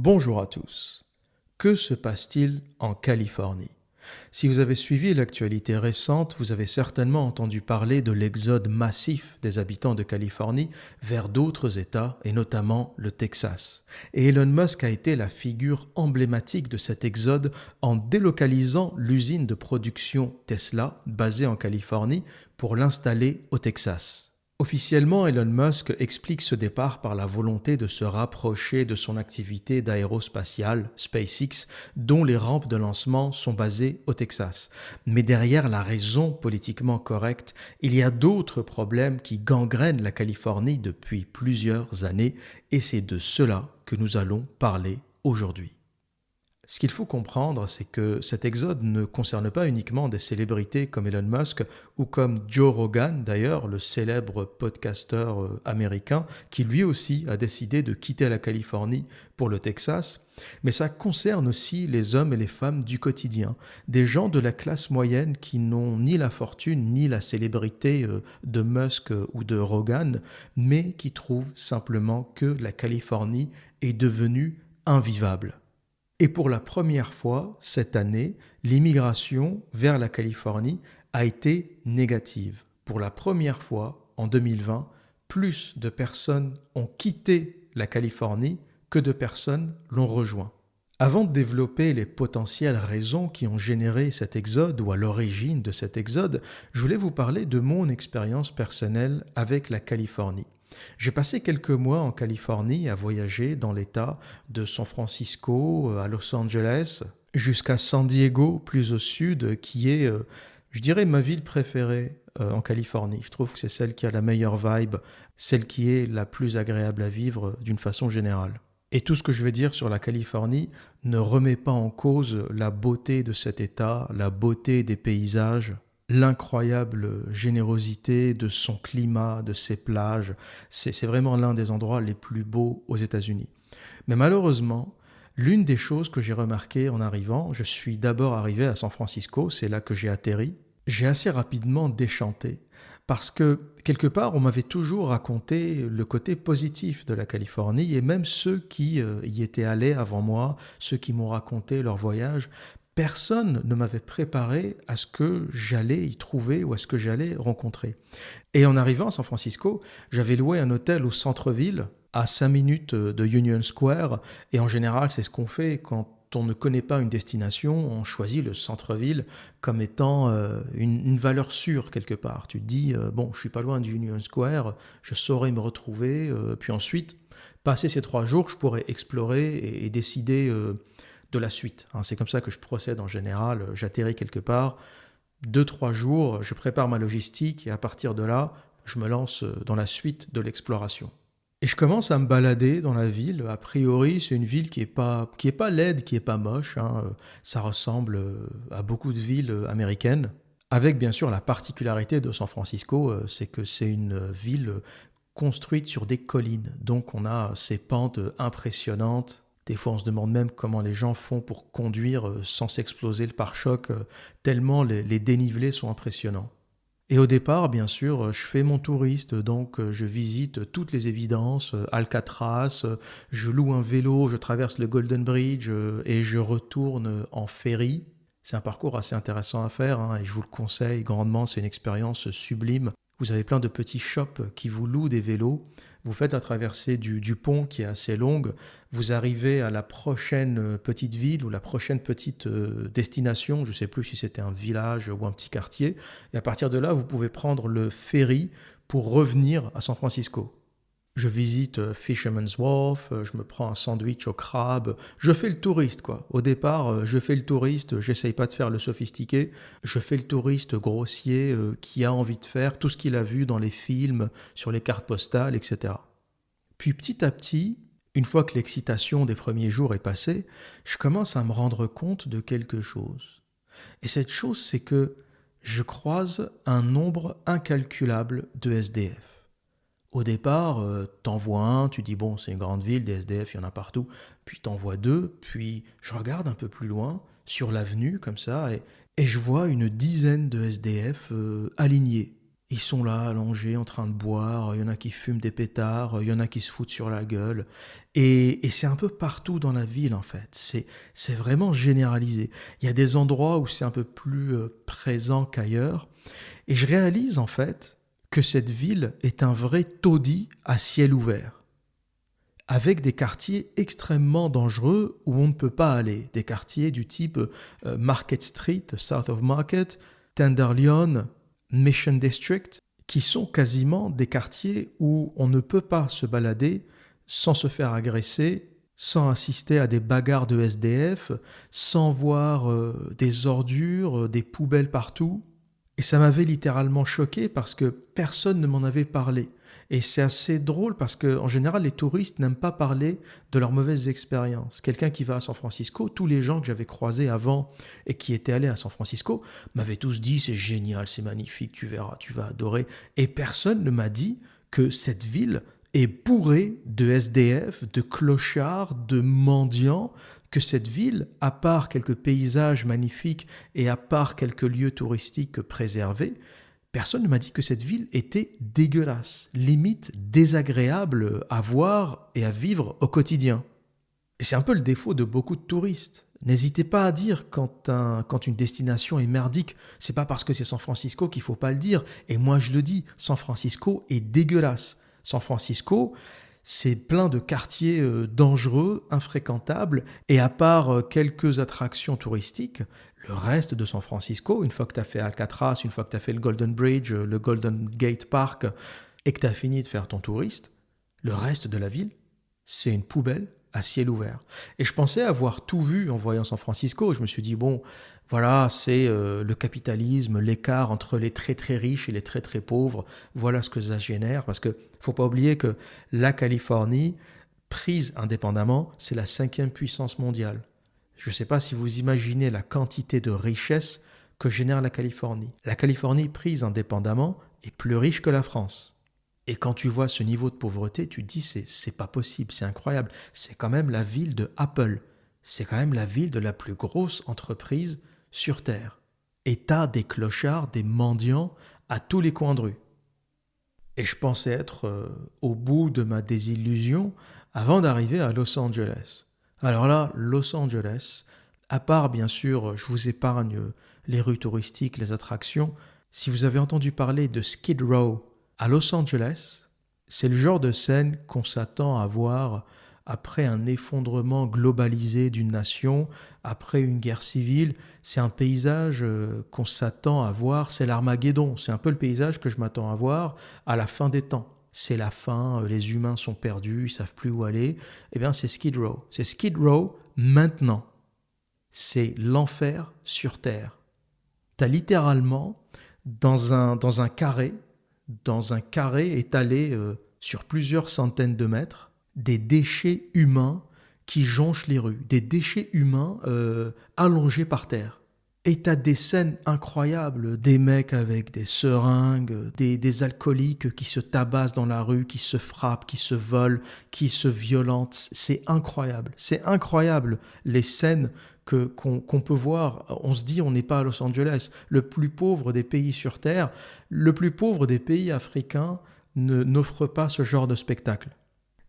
Bonjour à tous. Que se passe-t-il en Californie? Si vous avez suivi l'actualité récente, vous avez certainement entendu parler de l'exode massif des habitants de Californie vers d'autres États, et notamment le Texas. Et Elon Musk a été la figure emblématique de cet exode en délocalisant l'usine de production Tesla, basée en Californie, pour l'installer au Texas. Officiellement, Elon Musk explique ce départ par la volonté de se rapprocher de son activité d'aérospatiale, SpaceX, dont les rampes de lancement sont basées au Texas. Mais derrière la raison politiquement correcte, il y a d'autres problèmes qui gangrènent la Californie depuis plusieurs années, et c'est de cela que nous allons parler aujourd'hui. Ce qu'il faut comprendre, c'est que cet exode ne concerne pas uniquement des célébrités comme Elon Musk ou comme Joe Rogan, d'ailleurs, le célèbre podcasteur américain, qui lui aussi a décidé de quitter la Californie pour le Texas, mais ça concerne aussi les hommes et les femmes du quotidien, des gens de la classe moyenne qui n'ont ni la fortune ni la célébrité de Musk ou de Rogan, mais qui trouvent simplement que la Californie est devenue invivable. Et pour la première fois cette année, l'immigration vers la Californie a été négative. Pour la première fois en 2020, plus de personnes ont quitté la Californie que de personnes l'ont rejoint. Avant de développer les potentielles raisons qui ont généré cet exode ou à l'origine de cet exode, je voulais vous parler de mon expérience personnelle avec la Californie. J'ai passé quelques mois en Californie à voyager dans l'État de San Francisco à Los Angeles jusqu'à San Diego, plus au sud, qui est, je dirais, ma ville préférée en Californie. Je trouve que c'est celle qui a la meilleure vibe, celle qui est la plus agréable à vivre d'une façon générale. Et tout ce que je vais dire sur la Californie ne remet pas en cause la beauté de cet État, la beauté des paysages, l'incroyable générosité de son climat, de ses plages. C'est vraiment l'un des endroits les plus beaux aux États-Unis. Mais malheureusement, l'une des choses que j'ai remarquées en arrivant, je suis d'abord arrivé à San Francisco, c'est là que j'ai atterri, j'ai assez rapidement déchanté. Parce que, quelque part, on m'avait toujours raconté le côté positif de la Californie, et même ceux qui y étaient allés avant moi, ceux qui m'ont raconté leur voyage, personne ne m'avait préparé à ce que j'allais y trouver ou à ce que j'allais rencontrer. Et en arrivant à San Francisco, j'avais loué un hôtel au centre-ville, à 5 minutes de Union Square, et en général, c'est ce qu'on fait quand on ne connaît pas une destination, on choisit le centre-ville comme étant une valeur sûre quelque part. Tu te dis, bon, je suis pas loin du Union Square, je saurai me retrouver, puis ensuite, passer ces 3 jours, je pourrais explorer et décider de la suite. C'est comme ça que je procède en général. J'atterris quelque part, 2-3 jours, je prépare ma logistique et à partir de là, je me lance dans la suite de l'exploration. Et je commence à me balader dans la ville. A priori, c'est une ville qui est pas laide, qui est pas moche. Ça ressemble à beaucoup de villes américaines. Avec bien sûr la particularité de San Francisco, c'est que c'est une ville construite sur des collines. Donc on a ces pentes impressionnantes. Des fois, on se demande même comment les gens font pour conduire sans s'exploser le pare-choc, tellement les dénivelés sont impressionnants. Et au départ, bien sûr, je fais mon touriste, donc je visite toutes les évidences, Alcatraz, je loue un vélo, je traverse le Golden Bridge et je retourne en ferry. C'est un parcours assez intéressant à faire et je vous le conseille grandement, c'est une expérience sublime. Vous avez plein de petits shops qui vous louent des vélos. Vous faites la traversée du pont qui est assez longue. Vous arrivez à la prochaine petite ville ou la prochaine petite destination. Je ne sais plus si c'était un village ou un petit quartier. Et à partir de là, vous pouvez prendre le ferry pour revenir à San Francisco. Je visite Fisherman's Wharf, je me prends un sandwich au crabe, je fais le touriste quoi. Au départ, je fais le touriste, j'essaye pas de faire le sophistiqué, je fais le touriste grossier qui a envie de faire tout ce qu'il a vu dans les films, sur les cartes postales, etc. Puis petit à petit, une fois que l'excitation des premiers jours est passée, je commence à me rendre compte de quelque chose. Et cette chose, c'est que je croise un nombre incalculable de SDF. Au départ, t'en vois un, tu dis bon, c'est une grande ville, des SDF, il y en a partout. Puis t'en vois 2, puis je regarde un peu plus loin, sur l'avenue, comme ça, et je vois une dizaine de SDF alignés. Ils sont là, allongés, en train de boire. Il y en a qui fument des pétards. Il y en a qui se foutent sur la gueule. Et c'est un peu partout dans la ville, en fait. C'est vraiment généralisé. Il y a des endroits où c'est un peu plus présent qu'ailleurs. Et je réalise, en fait, que cette ville est un vrai taudis à ciel ouvert, avec des quartiers extrêmement dangereux où on ne peut pas aller. Des quartiers du type Market Street, South of Market, Tenderloin, Mission District, qui sont quasiment des quartiers où on ne peut pas se balader sans se faire agresser, sans assister à des bagarres de SDF, sans voir des ordures, des poubelles partout. Et ça m'avait littéralement choqué parce que personne ne m'en avait parlé. Et c'est assez drôle parce qu'en général, les touristes n'aiment pas parler de leurs mauvaises expériences. Quelqu'un qui va à San Francisco, tous les gens que j'avais croisés avant et qui étaient allés à San Francisco m'avaient tous dit c'est génial, c'est magnifique, tu verras, tu vas adorer. Et personne ne m'a dit que cette ville est bourrée de SDF, de clochards, de mendiants, que cette ville, à part quelques paysages magnifiques et à part quelques lieux touristiques préservés, personne ne m'a dit que cette ville était dégueulasse, limite désagréable à voir et à vivre au quotidien. Et c'est un peu le défaut de beaucoup de touristes. N'hésitez pas à dire quand une destination est merdique. C'est pas parce que c'est San Francisco qu'il faut pas le dire. Et moi je le dis, San Francisco est dégueulasse. San Francisco, c'est plein de quartiers dangereux, infréquentables, et à part quelques attractions touristiques, le reste de San Francisco, une fois que tu as fait Alcatraz, une fois que tu as fait le Golden Bridge, le Golden Gate Park, et que tu as fini de faire ton touriste, le reste de la ville, c'est une poubelle à ciel ouvert. Et je pensais avoir tout vu en voyant San Francisco. Je me suis dit, bon, voilà, c'est le capitalisme, l'écart entre les très très riches et les très très pauvres. Voilà ce que ça génère. Parce que faut pas oublier que la Californie, prise indépendamment, c'est la 5e puissance mondiale. Je ne sais pas si vous imaginez la quantité de richesse que génère la Californie. La Californie, prise indépendamment, est plus riche que la France. Et quand tu vois ce niveau de pauvreté, tu te dis c'est pas possible, c'est incroyable. C'est quand même la ville de Apple. C'est quand même la ville de la plus grosse entreprise sur Terre. Et t'as des clochards, des mendiants à tous les coins de rue. Et je pensais être au bout de ma désillusion avant d'arriver à Los Angeles. Alors là, Los Angeles, à part bien sûr, je vous épargne les rues touristiques, les attractions, si vous avez entendu parler de Skid Row à Los Angeles, c'est le genre de scène qu'on s'attend à voir après un effondrement globalisé d'une nation, après une guerre civile. C'est un paysage qu'on s'attend à voir, c'est l'Armageddon. C'est un peu le paysage que je m'attends à voir à la fin des temps. C'est la fin, les humains sont perdus, ils savent plus où aller. Eh bien, c'est Skid Row. C'est Skid Row maintenant. C'est l'enfer sur Terre. T'as littéralement dans un carré étalé sur plusieurs centaines de mètres, des déchets humains qui jonchent les rues, des déchets humains allongés par terre. Et t'as des scènes incroyables, des mecs avec des seringues, des alcooliques qui se tabassent dans la rue, qui se frappent, qui se volent, qui se violentent. C'est incroyable les scènes qu'on peut voir. On se dit on n'est pas à Los Angeles, le plus pauvre des pays sur Terre, le plus pauvre des pays africains n'offre pas ce genre de spectacle.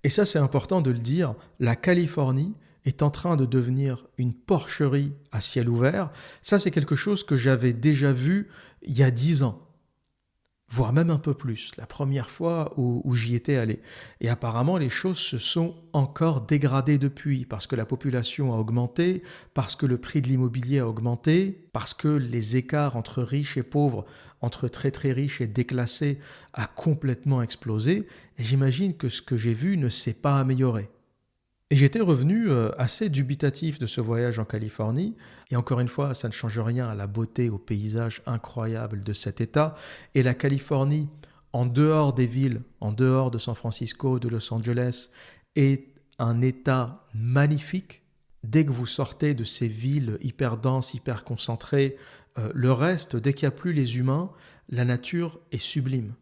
Et ça c'est important de le dire, la Californie est en train de devenir une porcherie à ciel ouvert. Ça c'est quelque chose que j'avais déjà vu il y a 10 ans. Voire même un peu plus, la première fois où j'y étais allé. Et apparemment, les choses se sont encore dégradées depuis, parce que la population a augmenté, parce que le prix de l'immobilier a augmenté, parce que les écarts entre riches et pauvres, entre très très riches et déclassés, a complètement explosé. Et j'imagine que ce que j'ai vu ne s'est pas amélioré. Et j'étais revenu assez dubitatif de ce voyage en Californie. Et encore une fois, ça ne change rien à la beauté, au paysage incroyable de cet État. Et la Californie, en dehors des villes, en dehors de San Francisco, de Los Angeles, est un État magnifique. Dès que vous sortez de ces villes hyper denses, hyper concentrées, le reste, dès qu'il n'y a plus les humains, la nature est sublime.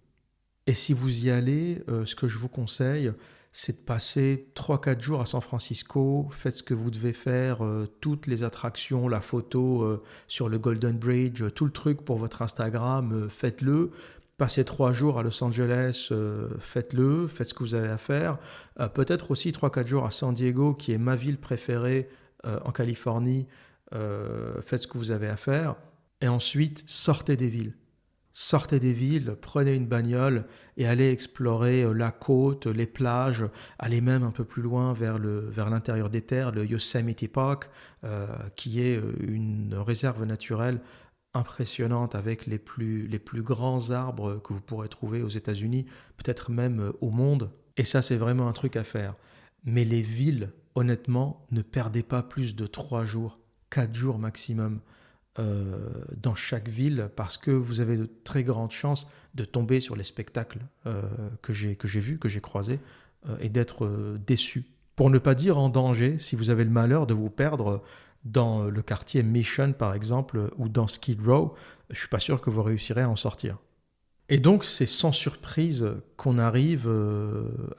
Et si vous y allez, ce que je vous conseille, c'est de passer 3-4 jours à San Francisco, faites ce que vous devez faire, toutes les attractions, la photo sur le Golden Bridge, tout le truc pour votre Instagram, faites-le. Passez 3 jours à Los Angeles, faites-le, faites ce que vous avez à faire. Peut-être aussi 3-4 jours à San Diego, qui est ma ville préférée en Californie. Faites ce que vous avez à faire. Et ensuite, sortez des villes. Sortez des villes, prenez une bagnole et allez explorer la côte, les plages, allez même un peu plus loin vers l'intérieur des terres, le Yosemite Park, qui est une réserve naturelle impressionnante avec les plus grands arbres que vous pourrez trouver aux États-Unis, peut-être même au monde. Et ça, c'est vraiment un truc à faire. Mais les villes, honnêtement, ne perdez pas plus de 3 jours, 4 jours maximum dans chaque ville parce que vous avez de très grandes chances de tomber sur les spectacles que j'ai vus, que j'ai croisés et d'être déçu. Pour ne pas dire en danger si vous avez le malheur de vous perdre dans le quartier Mission par exemple ou dans Skid Row, je ne suis pas sûr que vous réussirez à en sortir. Et donc, c'est sans surprise qu'on arrive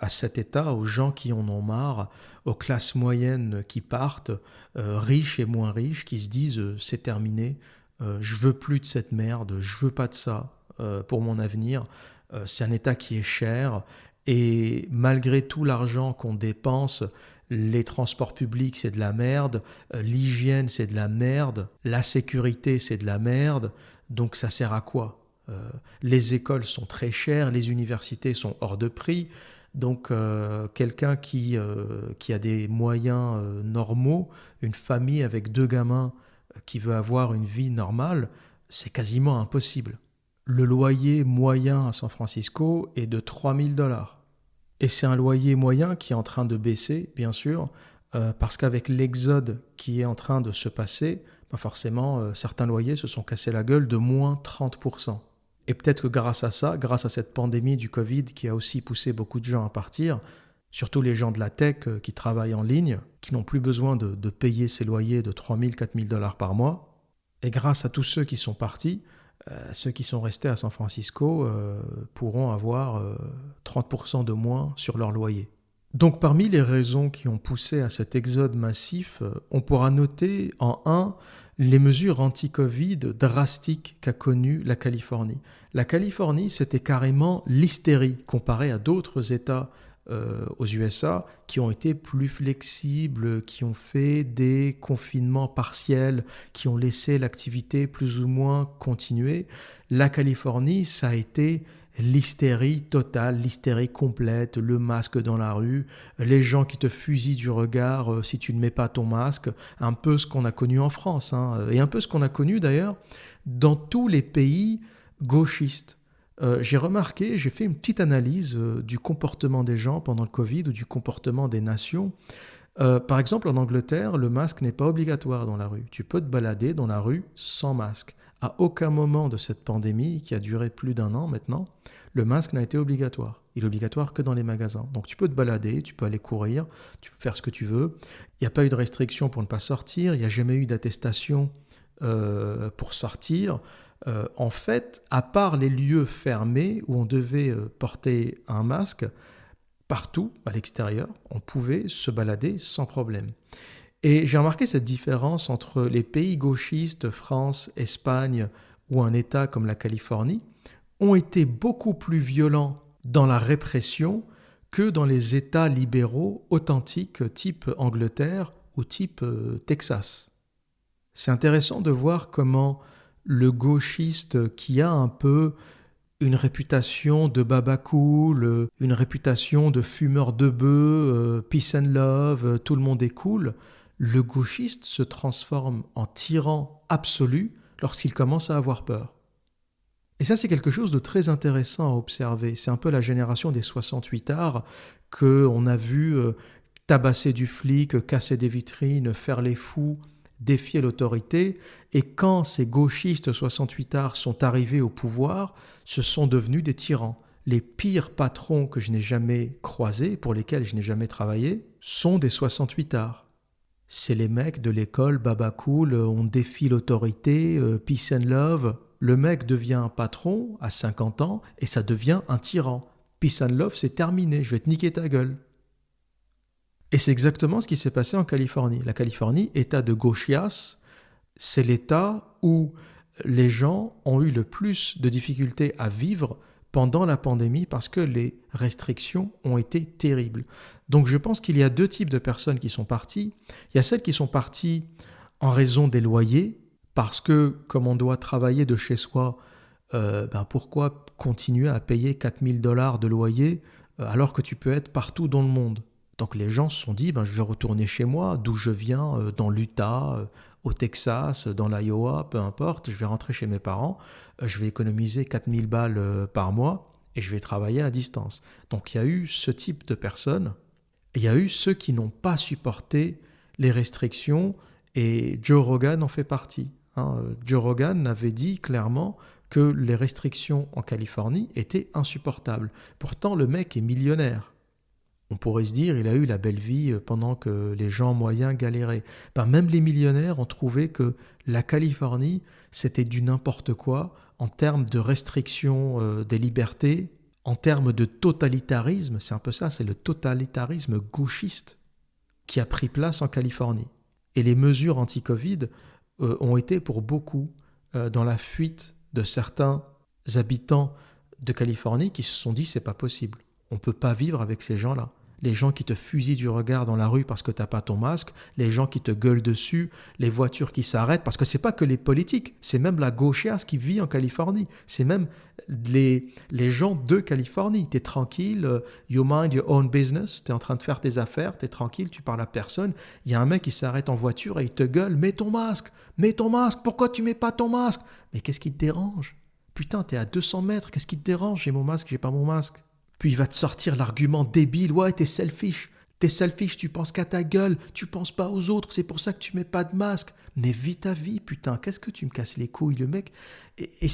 à cet état, aux gens qui en ont marre, aux classes moyennes qui partent, riches et moins riches, qui se disent c'est terminé, je veux plus de cette merde, je veux pas de ça pour mon avenir. C'est un état qui est cher et malgré tout l'argent qu'on dépense, les transports publics c'est de la merde, l'hygiène c'est de la merde, la sécurité c'est de la merde, donc ça sert à quoi ? Les écoles sont très chères, les universités sont hors de prix, donc quelqu'un qui a des moyens normaux, une famille avec 2 gamins qui veut avoir une vie normale, c'est quasiment impossible. Le loyer moyen à San Francisco est de $3 000. Et c'est un loyer moyen qui est en train de baisser, bien sûr, parce qu'avec l'exode qui est en train de se passer, forcément, certains loyers se sont cassés la gueule de moins 30%. Et peut-être que grâce à ça, grâce à cette pandémie du Covid qui a aussi poussé beaucoup de gens à partir, surtout les gens de la tech qui travaillent en ligne, qui n'ont plus besoin de payer ces loyers de $3 000-4 000 par mois, et grâce à tous ceux qui sont partis, ceux qui sont restés à San Francisco pourront avoir 30% de moins sur leur loyer. Donc parmi les raisons qui ont poussé à cet exode massif, on pourra noter en 1 les mesures anti-Covid drastiques qu'a connues la Californie. La Californie, c'était carrément l'hystérie comparé à d'autres États aux USA qui ont été plus flexibles, qui ont fait des confinements partiels, qui ont laissé l'activité plus ou moins continuer. La Californie, ça a été l'hystérie totale, l'hystérie complète, le masque dans la rue, les gens qui te fusillent du regard si tu ne mets pas ton masque, un peu ce qu'on a connu en France, et un peu ce qu'on a connu d'ailleurs dans tous les pays gauchistes. J'ai remarqué, j'ai fait une petite analyse du comportement des gens pendant le Covid ou du comportement des nations. Par exemple, en Angleterre, le masque n'est pas obligatoire dans la rue. Tu peux te balader dans la rue sans masque. À aucun moment de cette pandémie, qui a duré plus d'1 an maintenant, le masque n'a été obligatoire. Il est obligatoire que dans les magasins. Donc tu peux te balader, tu peux aller courir, tu peux faire ce que tu veux. Il n'y a pas eu de restriction pour ne pas sortir, il n'y a jamais eu d'attestation pour sortir. En fait, à part les lieux fermés où on devait porter un masque, partout à l'extérieur, on pouvait se balader sans problème. Et j'ai remarqué cette différence entre les pays gauchistes, France, Espagne ou un État comme la Californie, ont été beaucoup plus violents dans la répression que dans les États libéraux authentiques type Angleterre ou type Texas. C'est intéressant de voir comment le gauchiste qui a un peu une réputation de baba cool, une réputation de fumeur de bœuf, peace and love, tout le monde est cool, le gauchiste se transforme en tyran absolu lorsqu'il commence à avoir peur. Et ça, c'est quelque chose de très intéressant à observer. C'est un peu la génération des 68ards qu'on a vu tabasser du flic, casser des vitrines, faire les fous, défier l'autorité. Et quand ces gauchistes 68ards sont arrivés au pouvoir, ce sont devenus des tyrans. Les pires patrons que je n'ai jamais croisés, pour lesquels je n'ai jamais travaillé, sont des 68ards. C'est les mecs de l'école baba cool, on défie l'autorité, peace and love. Le mec devient un patron à 50 ans et ça devient un tyran. Peace and love, c'est terminé, je vais te niquer ta gueule. Et c'est exactement ce qui s'est passé en Californie. La Californie, état de gauchias, c'est l'état où les gens ont eu le plus de difficultés à vivre pendant la pandémie parce que les restrictions ont été terribles. Donc je pense qu'il y a deux types de personnes qui sont parties. Il y a celles qui sont parties en raison des loyers, parce que comme on doit travailler de chez soi, pourquoi continuer à payer 4 000 $ de loyer alors que tu peux être partout dans le monde? Donc les gens se sont dit, je vais retourner chez moi, d'où je viens, dans l'Utah, au Texas, dans l'Iowa, peu importe, je vais rentrer chez mes parents, je vais économiser 4 000 $ par mois et je vais travailler à distance. Donc il y a eu ce type de personnes, et il y a eu ceux qui n'ont pas supporté les restrictions, et Joe Rogan en fait partie. Joe Rogan avait dit clairement que les restrictions en Californie étaient insupportables. Pourtant, le mec est millionnaire. On pourrait se dire, il a eu la belle vie pendant que les gens moyens galéraient. Même les millionnaires ont trouvé que la Californie, c'était du n'importe quoi en termes de restriction des libertés, en termes de totalitarisme. C'est un peu ça, c'est le totalitarisme gauchiste qui a pris place en Californie. Et les mesures anti-Covid ont été pour beaucoup dans la fuite de certains habitants de Californie qui se sont dit, c'est pas possible. On ne peut pas vivre avec ces gens-là. Les gens qui te fusillent du regard dans la rue parce que tu n'as pas ton masque, les gens qui te gueulent dessus, les voitures qui s'arrêtent, parce que ce n'est pas que les politiques, c'est même la gauchiasse qui vit en Californie, c'est même les gens de Californie. Tu es tranquille, you mind your own business, tu es en train de faire tes affaires, tu es tranquille, tu parles à personne. Il y a un mec qui s'arrête en voiture et il te gueule, mets ton masque, pourquoi tu mets pas ton masque? Mais qu'est-ce qui te dérange? Putain, tu es à 200 mètres, qu'est-ce qui te dérange? J'ai mon masque, j'ai pas mon masque. Puis il va te sortir l'argument débile, ouais, t'es selfish, tu penses qu'à ta gueule, tu penses pas aux autres, c'est pour ça que tu mets pas de masque. Mais vis ta vie, putain, qu'est-ce que tu me casses les couilles, le mec? Et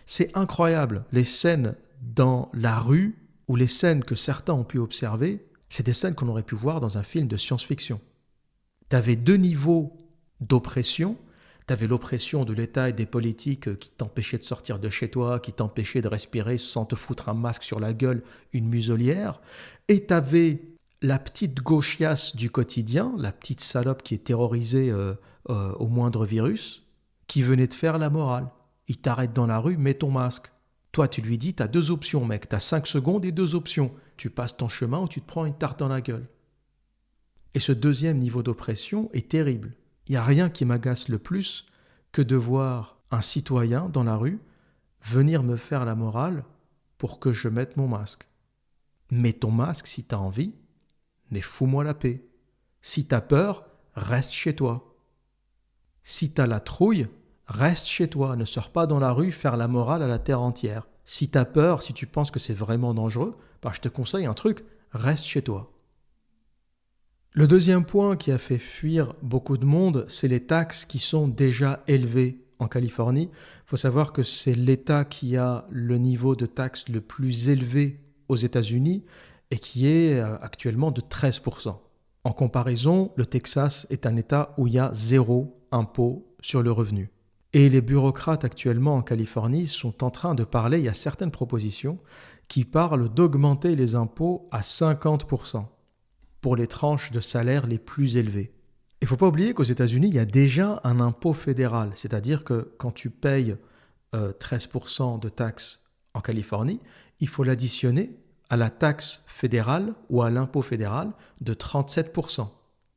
c'est incroyable, les scènes dans la rue, ou les scènes que certains ont pu observer, c'est des scènes qu'on aurait pu voir dans un film de science-fiction. T'avais deux niveaux d'oppression. T'avais l'oppression de l'État et des politiques qui t'empêchaient de sortir de chez toi, qui t'empêchaient de respirer sans te foutre un masque sur la gueule, une muselière. Et t'avais la petite gauchiasse du quotidien, la petite salope qui est terrorisée au moindre virus, qui venait te faire la morale. Il t'arrête dans la rue, mets ton masque. Toi, tu lui dis, t'as deux options, mec. T'as 5 secondes et 2 options. Tu passes ton chemin ou tu te prends une tarte dans la gueule. Et ce deuxième niveau d'oppression est terrible. Il n'y a rien qui m'agace le plus que de voir un citoyen dans la rue venir me faire la morale pour que je mette mon masque. Mets ton masque si tu as envie, mais fous-moi la paix. Si tu as peur, reste chez toi. Si tu as la trouille, reste chez toi. Ne sors pas dans la rue faire la morale à la terre entière. Si tu as peur, si tu penses que c'est vraiment dangereux, je te conseille un truc, reste chez toi. Le deuxième point qui a fait fuir beaucoup de monde, c'est les taxes qui sont déjà élevées en Californie. Il faut savoir que c'est l'État qui a le niveau de taxes le plus élevé aux États-Unis et qui est actuellement de 13%. En comparaison, le Texas est un État où il y a 0 impôt sur le revenu. Et les bureaucrates actuellement en Californie sont en train de parler, il y a certaines propositions qui parlent d'augmenter les impôts à 50%. Pour les tranches de salaire les plus élevées. Il ne faut pas oublier qu'aux États-Unis, il y a déjà un impôt fédéral, c'est-à-dire que quand tu payes 13% de taxes en Californie, il faut l'additionner à la taxe fédérale ou à l'impôt fédéral de 37%.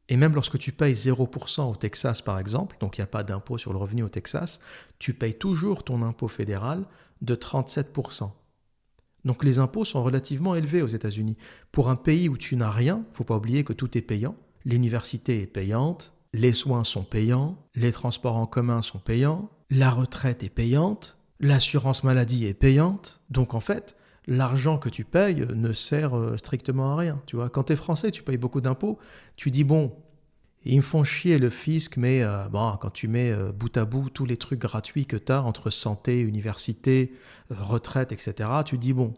Et même lorsque tu payes 0% au Texas, par exemple, donc il n'y a pas d'impôt sur le revenu au Texas, tu payes toujours ton impôt fédéral de 37%. Donc les impôts sont relativement élevés aux États-Unis. Pour un pays où tu n'as rien, il ne faut pas oublier que tout est payant. L'université est payante, les soins sont payants, les transports en commun sont payants, la retraite est payante, l'assurance maladie est payante. Donc en fait, l'argent que tu payes ne sert strictement à rien. Tu vois, quand tu es français, tu payes beaucoup d'impôts, tu dis bon, ils me font chier le fisc, mais quand tu mets bout à bout tous les trucs gratuits que tu as entre santé, université, retraite, etc., tu dis bon,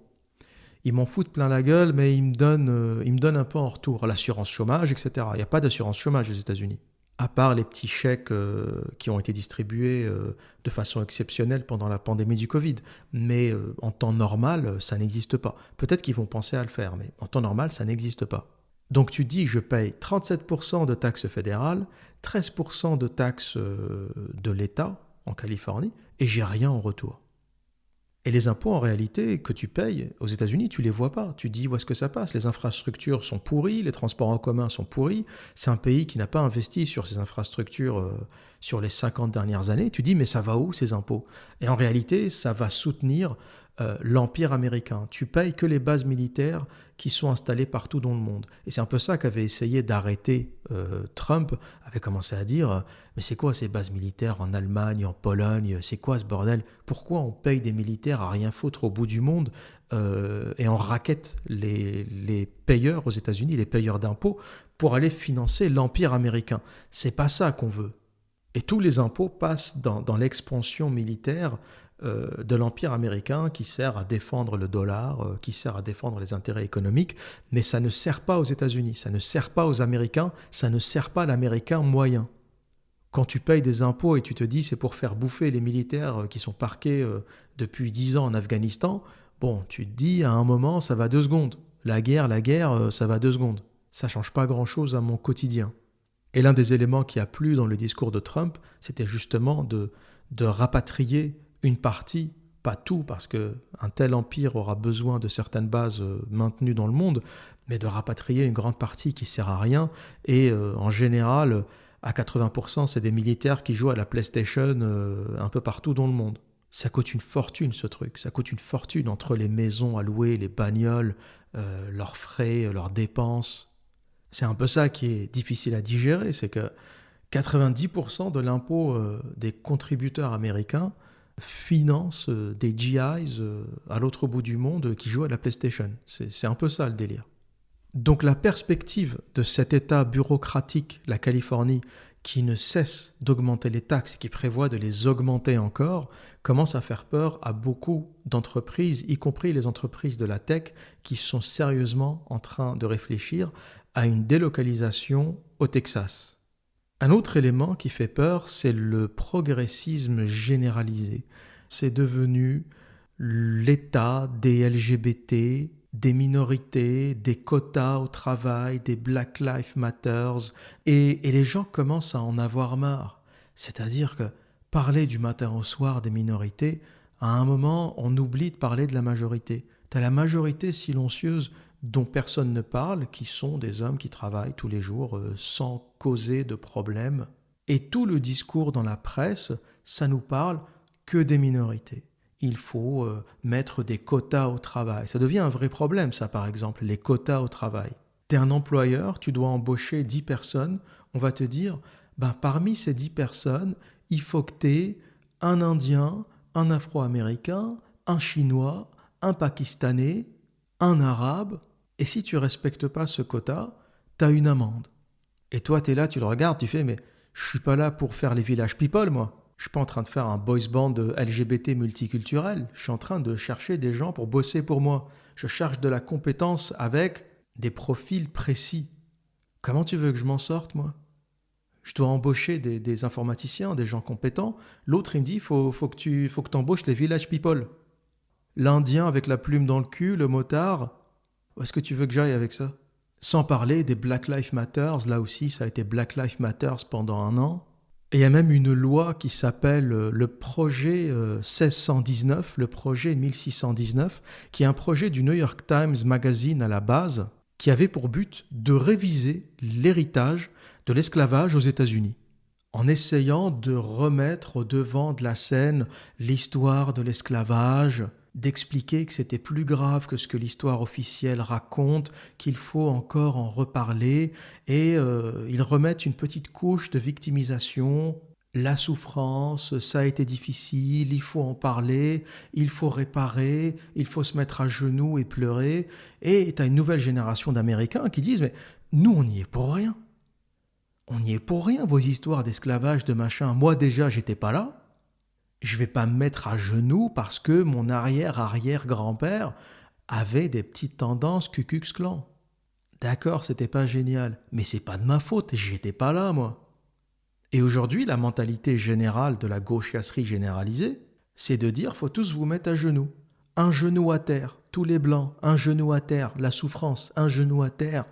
ils m'en foutent plein la gueule, mais ils me donnent un peu en retour. L'assurance chômage, etc. Il n'y a pas d'assurance chômage aux États-Unis, à part les petits chèques qui ont été distribués de façon exceptionnelle pendant la pandémie du Covid. Mais en temps normal, ça n'existe pas. Peut-être qu'ils vont penser à le faire, mais en temps normal, ça n'existe pas. Donc tu dis, je paye 37% de taxes fédérales, 13% de taxes de l'État, en Californie et j'ai rien en retour. Et les impôts, en réalité, que tu payes aux États-Unis, tu les vois pas. Tu dis où est-ce que ça passe. Les infrastructures sont pourries, les transports en commun sont pourris. C'est un pays qui n'a pas investi sur ces infrastructures sur les 50 dernières années. Tu dis, mais ça va où ces impôts? Et en réalité, ça va soutenir l'Empire américain. Tu payes que les bases militaires qui sont installées partout dans le monde. Et c'est un peu ça qu'avait essayé d'arrêter Trump, avait commencé à dire mais c'est quoi ces bases militaires en Allemagne, en Pologne, c'est quoi ce bordel? Pourquoi on paye des militaires à rien foutre au bout du monde et on raquette les payeurs aux États-Unis, les payeurs d'impôts, pour aller financer l'Empire américain? C'est pas ça qu'on veut. Et tous les impôts passent dans l'expansion militaire de l'Empire américain qui sert à défendre le dollar, qui sert à défendre les intérêts économiques, mais ça ne sert pas aux États-Unis, ça ne sert pas aux Américains, ça ne sert pas l'Américain moyen. Quand tu payes des impôts et tu te dis c'est pour faire bouffer les militaires qui sont parqués depuis 10 ans en Afghanistan, bon, tu te dis à un moment ça va 2 secondes. La guerre, ça va 2 secondes. Ça change pas grand-chose à mon quotidien. Et l'un des éléments qui a plu dans le discours de Trump, c'était justement de rapatrier une partie, pas tout, parce qu'un tel empire aura besoin de certaines bases maintenues dans le monde, mais de rapatrier une grande partie qui ne sert à rien. Et en général, à 80%, c'est des militaires qui jouent à la PlayStation un peu partout dans le monde. Ça coûte une fortune ce truc, ça coûte une fortune entre les maisons à louer, les bagnoles, leurs frais, leurs dépenses. C'est un peu ça qui est difficile à digérer, c'est que 90% de l'impôt des contributeurs américains finance des GIs à l'autre bout du monde qui jouent à la PlayStation. C'est un peu ça le délire. Donc la perspective de cet État bureaucratique, la Californie, qui ne cesse d'augmenter les taxes et qui prévoit de les augmenter encore, commence à faire peur à beaucoup d'entreprises, y compris les entreprises de la tech, qui sont sérieusement en train de réfléchir à une délocalisation au Texas. Un autre élément qui fait peur, c'est le progressisme généralisé. C'est devenu l'État des LGBT, des minorités, des quotas au travail, des Black Lives Matter, et les gens commencent à en avoir marre. C'est-à-dire que parler du matin au soir des minorités, à un moment, on oublie de parler de la majorité. T'as la majorité silencieuse dont personne ne parle, qui sont des hommes qui travaillent tous les jours sans causer de problème. Et tout le discours dans la presse, ça nous parle que des minorités. Il faut mettre des quotas au travail. Ça devient un vrai problème, ça, par exemple, les quotas au travail. Tu es un employeur, tu dois embaucher 10 personnes. On va te dire, parmi ces 10 personnes, il faut que tu aies un Indien, un Afro-Américain, un Chinois, un Pakistanais, un Arabe. Et si tu ne respectes pas ce quota, tu as une amende. Et toi, tu es là, tu le regardes, tu fais, mais je ne suis pas là pour faire les village people, moi. Je suis pas en train de faire un boys band LGBT multiculturel. Je suis en train de chercher des gens pour bosser pour moi. Je cherche de la compétence avec des profils précis. Comment tu veux que je m'en sorte, moi? Je dois embaucher des informaticiens, des gens compétents. L'autre, il me dit, faut que tu embauches les village people. L'Indien avec la plume dans le cul, le motard. Où est-ce que tu veux que j'aille avec ça? Sans parler des Black Lives Matter. Là aussi, ça a été Black Lives Matter pendant 1 an. Et il y a même une loi qui s'appelle le projet 1619, le projet 1619, qui est un projet du New York Times Magazine à la base, qui avait pour but de réviser l'héritage de l'esclavage aux États-Unis, en essayant de remettre au devant de la scène l'histoire de l'esclavage, d'expliquer que c'était plus grave que ce que l'histoire officielle raconte, qu'il faut encore en reparler, et ils remettent une petite couche de victimisation. La souffrance, ça a été difficile, il faut en parler, il faut réparer, il faut se mettre à genoux et pleurer. Et tu as une nouvelle génération d'Américains qui disent « Mais nous, on n'y est pour rien. On n'y est pour rien, vos histoires d'esclavage, de machin. Moi, déjà, j'étais pas là. Je ne vais pas me mettre à genoux parce que mon arrière-arrière-grand-père avait des petites tendances Ku Klux Klan. D'accord, c'était pas génial, mais c'est pas de ma faute, j'étais pas là, moi. » Et aujourd'hui, la mentalité générale de la gauchiasserie généralisée, c'est de dire faut tous vous mettre à genoux. Un genou à terre, tous les blancs, un genou à terre, la souffrance, un genou à terre.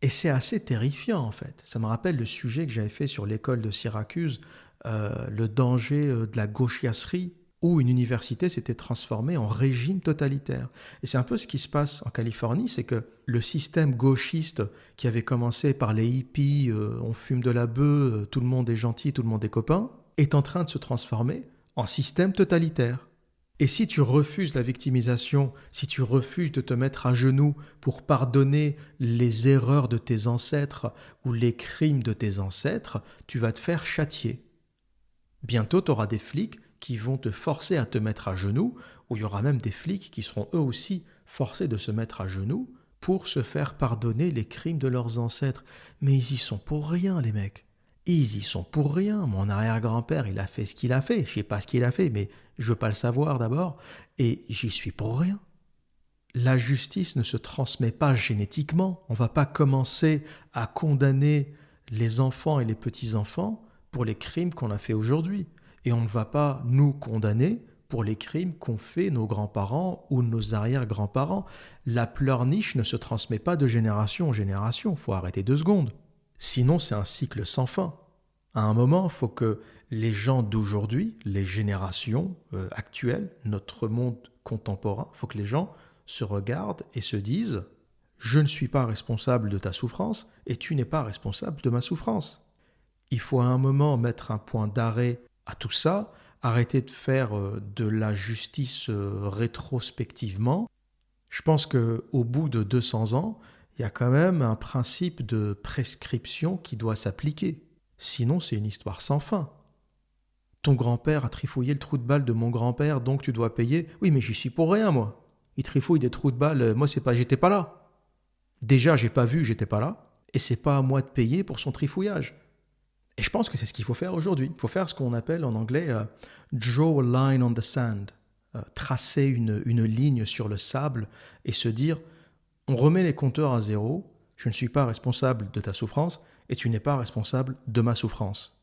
Et c'est assez terrifiant en fait. Ça me rappelle le sujet que j'avais fait sur l'école de Syracuse le danger de la gauchiasserie, où une université s'était transformée en régime totalitaire. Et c'est un peu ce qui se passe en Californie, c'est que le système gauchiste qui avait commencé par les hippies, on fume de la beuh, tout le monde est gentil, tout le monde est copain, est en train de se transformer en système totalitaire. Et si tu refuses la victimisation, si tu refuses de te mettre à genoux pour pardonner les erreurs de tes ancêtres ou les crimes de tes ancêtres, tu vas te faire châtier. Bientôt, tu auras des flics qui vont te forcer à te mettre à genoux, ou il y aura même des flics qui seront eux aussi forcés de se mettre à genoux pour se faire pardonner les crimes de leurs ancêtres. Mais ils y sont pour rien, les mecs. Ils y sont pour rien. Mon arrière-grand-père, il a fait ce qu'il a fait. Je sais pas ce qu'il a fait, mais je veux pas le savoir d'abord. Et j'y suis pour rien. La justice ne se transmet pas génétiquement. On va pas commencer à condamner les enfants et les petits-enfants pour les crimes qu'on a fait aujourd'hui. Et on ne va pas nous condamner pour les crimes qu'ont fait nos grands-parents ou nos arrière-grands-parents. La pleurniche ne se transmet pas de génération en génération. Il faut arrêter 2 secondes. Sinon, c'est un cycle sans fin. À un moment, il faut que les gens d'aujourd'hui, les générations actuelles, notre monde contemporain, il faut que les gens se regardent et se disent « Je ne suis pas responsable de ta souffrance et tu n'es pas responsable de ma souffrance ». Il faut à un moment mettre un point d'arrêt à tout ça, arrêter de faire de la justice rétrospectivement. Je pense qu'au bout de 200 ans, il y a quand même un principe de prescription qui doit s'appliquer. Sinon, c'est une histoire sans fin. Ton grand-père a trifouillé le trou de balle de mon grand-père, donc tu dois payer. Oui, mais j'y suis pour rien, moi. Il trifouille des trous de balle, moi, j'étais pas là. Déjà, j'ai pas vu, j'étais pas là. Et c'est pas à moi de payer pour son trifouillage. Et je pense que c'est ce qu'il faut faire aujourd'hui. Il faut faire ce qu'on appelle en anglais draw a line on the sand, tracer une ligne sur le sable et se dire on remet les compteurs à zéro, je ne suis pas responsable de ta souffrance et tu n'es pas responsable de ma souffrance.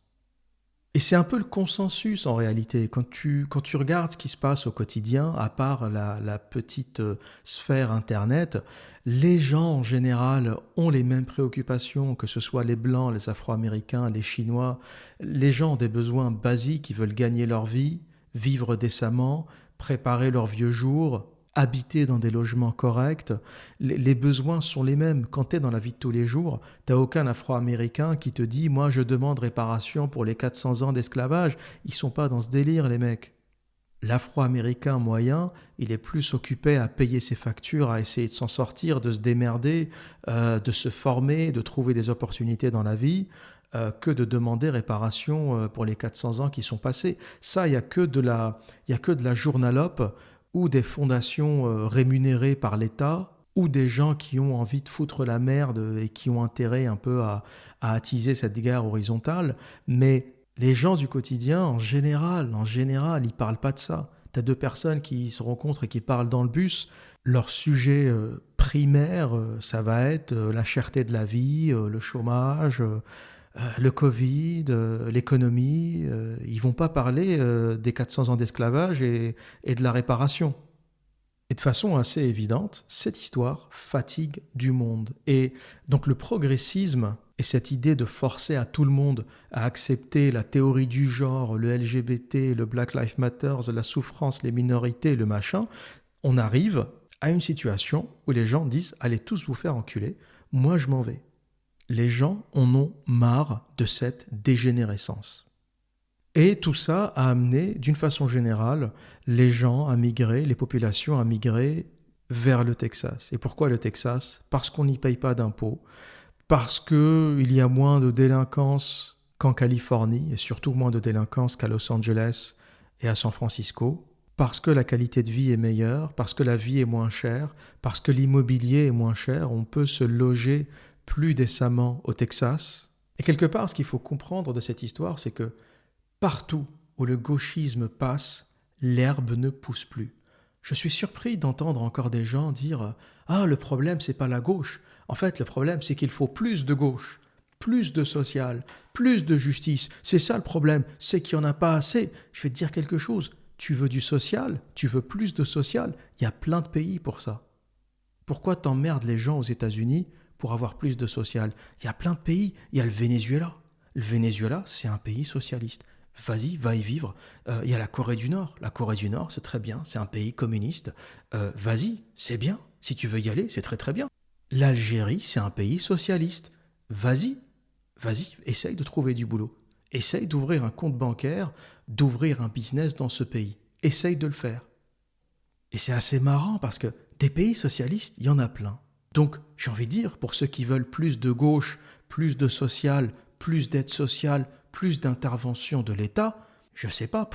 Et c'est un peu le consensus en réalité. Quand tu regardes ce qui se passe au quotidien, à part la petite sphère Internet, les gens en général ont les mêmes préoccupations, que ce soit les Blancs, les Afro-Américains, les Chinois. Les gens ont des besoins basiques, ils veulent gagner leur vie, vivre décemment, préparer leurs vieux jours, habiter dans des logements corrects. Les besoins sont les mêmes. Quand tu es dans la vie de tous les jours, tu n'as aucun Afro-Américain qui te dit « Moi, je demande réparation pour les 400 ans d'esclavage ». Ils sont pas dans ce délire, les mecs. L'Afro-Américain moyen, il est plus occupé à payer ses factures, à essayer de s'en sortir, de se démerder, de se former, de trouver des opportunités dans la vie, que de demander réparation pour les 400 ans qui sont passés. Ça, il n'y a que de la journalope ou des fondations rémunérées par l'État, ou des gens qui ont envie de foutre la merde et qui ont intérêt un peu à attiser cette guerre horizontale. Mais les gens du quotidien, en général, ils parlent pas de ça. Tu as 2 personnes qui se rencontrent et qui parlent dans le bus. Leur sujet primaire, ça va être la cherté de la vie, le chômage, le Covid, l'économie. Ils vont pas parler des 400 ans d'esclavage et de la réparation. Et de façon assez évidente, cette histoire fatigue du monde. Et donc le progressisme et cette idée de forcer à tout le monde à accepter la théorie du genre, le LGBT, le Black Lives Matter, la souffrance, les minorités, le machin, on arrive à une situation où les gens disent « Allez tous vous faire enculer, moi je m'en vais ». Les gens en ont marre de cette dégénérescence. Et tout ça a amené, d'une façon générale, les gens à migrer, les populations à migrer vers le Texas. Et pourquoi le Texas ? Parce qu'on n'y paye pas d'impôts, parce qu'il y a moins de délinquance qu'en Californie, et surtout moins de délinquance qu'à Los Angeles et à San Francisco, parce que la qualité de vie est meilleure, parce que la vie est moins chère, parce que l'immobilier est moins cher, on peut se loger plus décemment au Texas. Et quelque part, ce qu'il faut comprendre de cette histoire, c'est que partout où le gauchisme passe, l'herbe ne pousse plus. Je suis surpris d'entendre encore des gens dire « Ah, le problème, c'est pas la gauche. En fait, le problème, c'est qu'il faut plus de gauche, plus de social, plus de justice. C'est ça le problème, c'est qu'il n'y en a pas assez. » Je vais te dire quelque chose. Tu veux du social, tu veux plus de social, il y a plein de pays pour ça. Pourquoi t'emmerdes les gens aux États-Unis pour avoir plus de social ? Il y a plein de pays. Il y a le Venezuela. Le Venezuela, c'est un pays socialiste. Vas-y, va y vivre. Il y a la Corée du Nord. La Corée du Nord, c'est très bien, c'est un pays communiste. Vas-y, c'est bien. Si tu veux y aller, c'est très très bien. L'Algérie, c'est un pays socialiste. Vas-y, vas-y, essaye de trouver du boulot. Essaye d'ouvrir un compte bancaire, d'ouvrir un business dans ce pays. Essaye de le faire. Et c'est assez marrant parce que des pays socialistes, il y en a plein. Donc, j'ai envie de dire, pour ceux qui veulent plus de gauche, plus de social, plus d'aide sociale, plus d'intervention de l'État, je ne sais pas,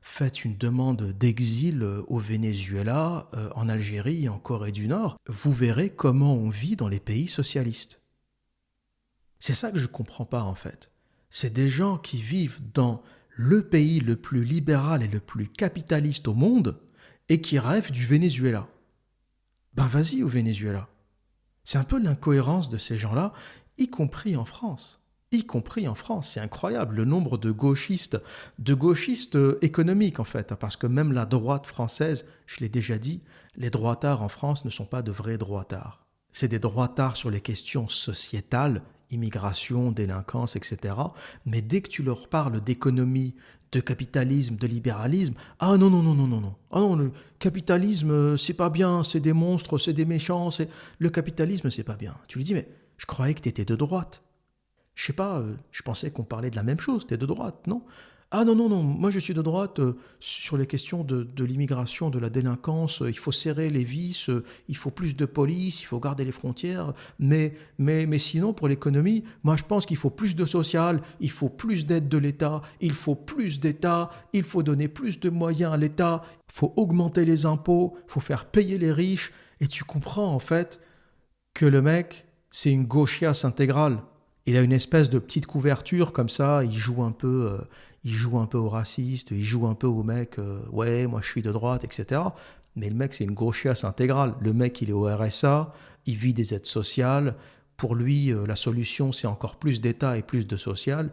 faites une demande d'exil au Venezuela, en Algérie, en Corée du Nord. Vous verrez comment on vit dans les pays socialistes. C'est ça que je ne comprends pas en fait. C'est des gens qui vivent dans le pays le plus libéral et le plus capitaliste au monde et qui rêvent du Venezuela. Ben vas-y au Venezuela. C'est un peu l'incohérence de ces gens-là, y compris en France. Y compris en France. C'est incroyable le nombre de gauchistes économiques en fait, parce que même la droite française, je l'ai déjà dit, les droitards en France ne sont pas de vrais droitards. C'est des droitards sur les questions sociétales, immigration, délinquance, etc. Mais dès que tu leur parles d'économie, de capitalisme, de libéralisme, ah non, non, non, non, non, non. Ah non, le capitalisme, c'est pas bien, c'est des monstres, c'est des méchants, le capitalisme, c'est pas bien. Tu lui dis, mais je croyais que tu étais de droite. Je sais pas, je pensais qu'on parlait de la même chose, t'es de droite, non? Ah non, non, non, moi je suis de droite sur les questions de l'immigration, de la délinquance, il faut serrer les vis, il faut plus de police, il faut garder les frontières, mais sinon pour l'économie, moi je pense qu'il faut plus de social, il faut plus d'aide de l'État, il faut plus d'État, il faut donner plus de moyens à l'État, il faut augmenter les impôts, il faut faire payer les riches, et tu comprends en fait que le mec, c'est une gauchiasse intégrale. Il a une espèce de petite couverture comme ça, il joue un peu aux racistes, il joue un peu aux mecs, ouais, moi je suis de droite, etc. Mais le mec, c'est une gauchiasse intégrale. Le mec, il est au RSA, il vit des aides sociales. Pour lui, la solution, c'est encore plus d'État et plus de social.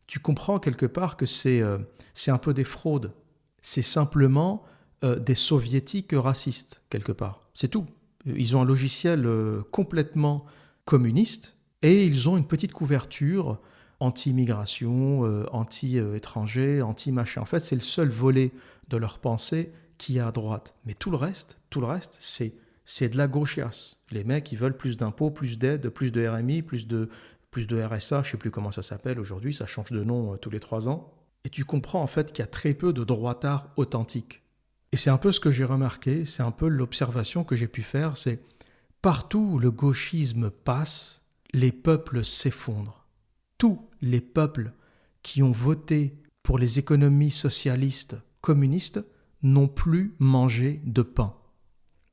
Tu comprends quelque part que c'est un peu des fraudes. C'est simplement des soviétiques racistes, quelque part. C'est tout. Ils ont un logiciel complètement communiste, et ils ont une petite couverture anti-immigration, anti-étranger, anti-machin. En fait, c'est le seul volet de leur pensée qui est à droite. Mais tout le reste, c'est de la gauchiasse. Les mecs, ils veulent plus d'impôts, plus d'aide, plus de RMI, plus de RSA, je ne sais plus comment ça s'appelle aujourd'hui, ça change de nom tous les 3 ans. Et tu comprends en fait qu'il y a très peu de droitards authentiques. Et c'est un peu ce que j'ai remarqué, c'est un peu l'observation que j'ai pu faire, c'est partout où le gauchisme passe, les peuples s'effondrent. Tous les peuples qui ont voté pour les économies socialistes, communistes, n'ont plus mangé de pain.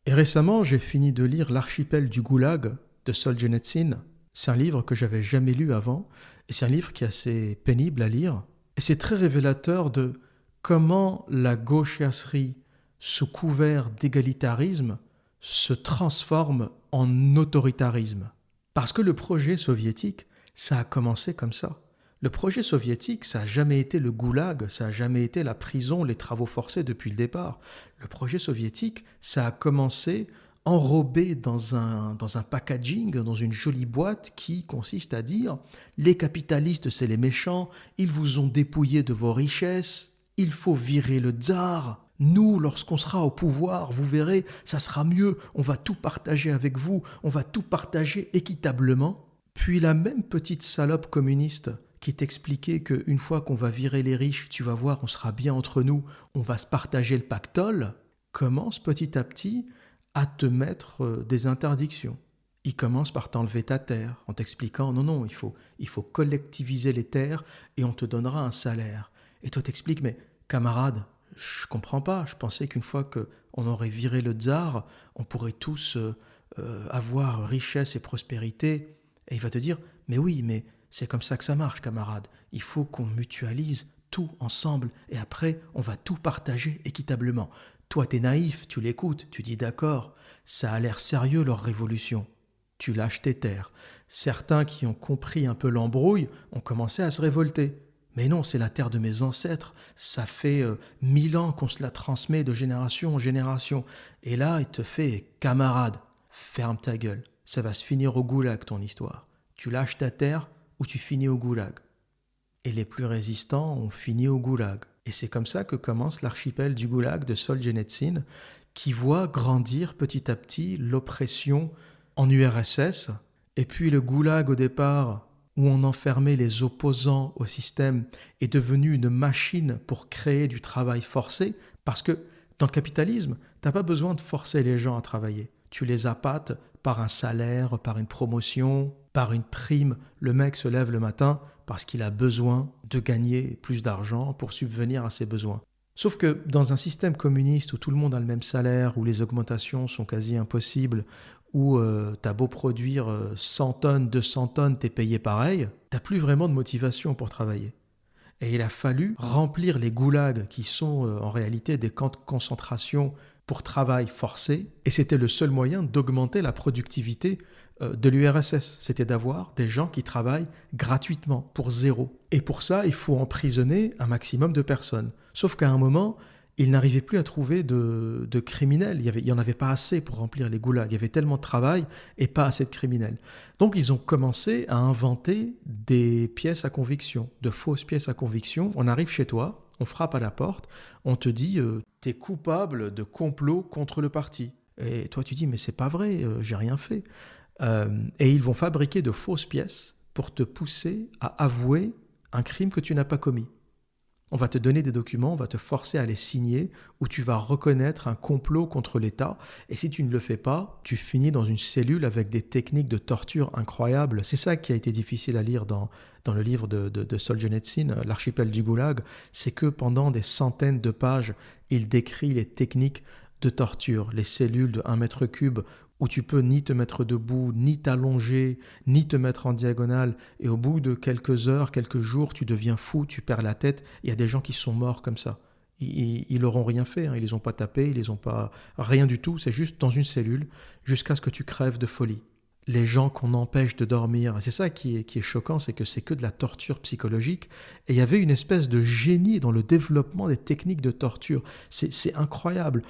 Et récemment, j'ai fini de lire L'archipel du Goulag de Solzhenitsyn. C'est un livre que j'avais jamais lu avant, et c'est un livre qui est assez pénible à lire. Et c'est très révélateur de comment la gauchiasserie, sous couvert d'égalitarisme, se transforme en autoritarisme. Parce que le projet soviétique, ça a commencé comme ça. Le projet soviétique, ça n'a jamais été le goulag, ça n'a jamais été la prison, les travaux forcés depuis le départ. Le projet soviétique, ça a commencé enrobé dans un packaging, dans une jolie boîte qui consiste à dire « les capitalistes, c'est les méchants, ils vous ont dépouillé de vos richesses, il faut virer le tsar ». Nous, lorsqu'on sera au pouvoir, vous verrez, ça sera mieux, on va tout partager avec vous, on va tout partager équitablement. Puis la même petite salope communiste qui t'expliquait qu'une fois qu'on va virer les riches, tu vas voir, on sera bien entre nous, on va se partager le pactole, commence petit à petit à te mettre des interdictions. Il commence par t'enlever ta terre, en t'expliquant, non, il faut collectiviser les terres et on te donnera un salaire. Et toi t'expliques, mais camarade, je comprends pas, je pensais qu'une fois qu'on aurait viré le tsar, on pourrait tous avoir richesse et prospérité. Et il va te dire, mais oui, mais c'est comme ça que ça marche, camarade. Il faut qu'on mutualise tout ensemble et après, on va tout partager équitablement. Toi, t'es naïf, tu l'écoutes, tu dis d'accord, ça a l'air sérieux leur révolution. Tu lâches tes terres. Certains qui ont compris un peu l'embrouille ont commencé à se révolter. Mais non, c'est la terre de mes ancêtres, ça fait 1000 ans qu'on se la transmet de génération en génération. Et là, il te fait « camarade, ferme ta gueule, ça va se finir au goulag ton histoire. Tu lâches ta terre ou tu finis au goulag ». et les plus résistants ont fini au goulag. Et c'est comme ça que commence l'archipel du goulag de Solzhenitsyn, qui voit grandir petit à petit l'oppression en URSS, et puis le goulag au départ, où on enfermait les opposants au système, est devenu une machine pour créer du travail forcé, parce que dans le capitalisme, tu n'as pas besoin de forcer les gens à travailler. Tu les appâtes par un salaire, par une promotion, par une prime. Le mec se lève le matin parce qu'il a besoin de gagner plus d'argent pour subvenir à ses besoins. Sauf que dans un système communiste où tout le monde a le même salaire, où les augmentations sont quasi impossibles, où t'as beau produire 100 tonnes, 200 tonnes, t'es payé pareil, t'as plus vraiment de motivation pour travailler. Et il a fallu remplir les goulags qui sont en réalité des camps de concentration pour travail forcé, et c'était le seul moyen d'augmenter la productivité de l'URSS. C'était d'avoir des gens qui travaillent gratuitement, pour zéro. Et pour ça, il faut emprisonner un maximum de personnes. Sauf qu'à un moment, ils n'arrivaient plus à trouver de criminels. Il n'y en avait pas assez pour remplir les goulags. Il y avait tellement de travail et pas assez de criminels. Donc ils ont commencé à inventer des pièces à conviction, de fausses pièces à conviction. On arrive chez toi, on frappe à la porte, on te dit t'es coupable de complot contre le parti. Et toi tu dis mais c'est pas vrai, j'ai rien fait. Et ils vont fabriquer de fausses pièces pour te pousser à avouer un crime que tu n'as pas commis. On va te donner des documents, on va te forcer à les signer, où tu vas reconnaître un complot contre l'État. Et si tu ne le fais pas, tu finis dans une cellule avec des techniques de torture incroyables. C'est ça qui a été difficile à lire dans le livre de Solzhenitsyn, l'archipel du goulag. C'est que pendant des centaines de pages, il décrit les techniques de torture, les cellules de 1 mètre cube, où tu peux ni te mettre debout, ni t'allonger, ni te mettre en diagonale, et au bout de quelques heures, quelques jours, tu deviens fou, tu perds la tête. Il y a des gens qui sont morts comme ça. Ils n'auront rien fait, hein. Ils les ont pas tapés, ils les ont pas... Rien du tout, c'est juste dans une cellule, jusqu'à ce que tu crèves de folie. Les gens qu'on empêche de dormir, c'est ça qui est choquant, c'est que c'est que de la torture psychologique, et il y avait une espèce de génie dans le développement des techniques de torture. C'est incroyable.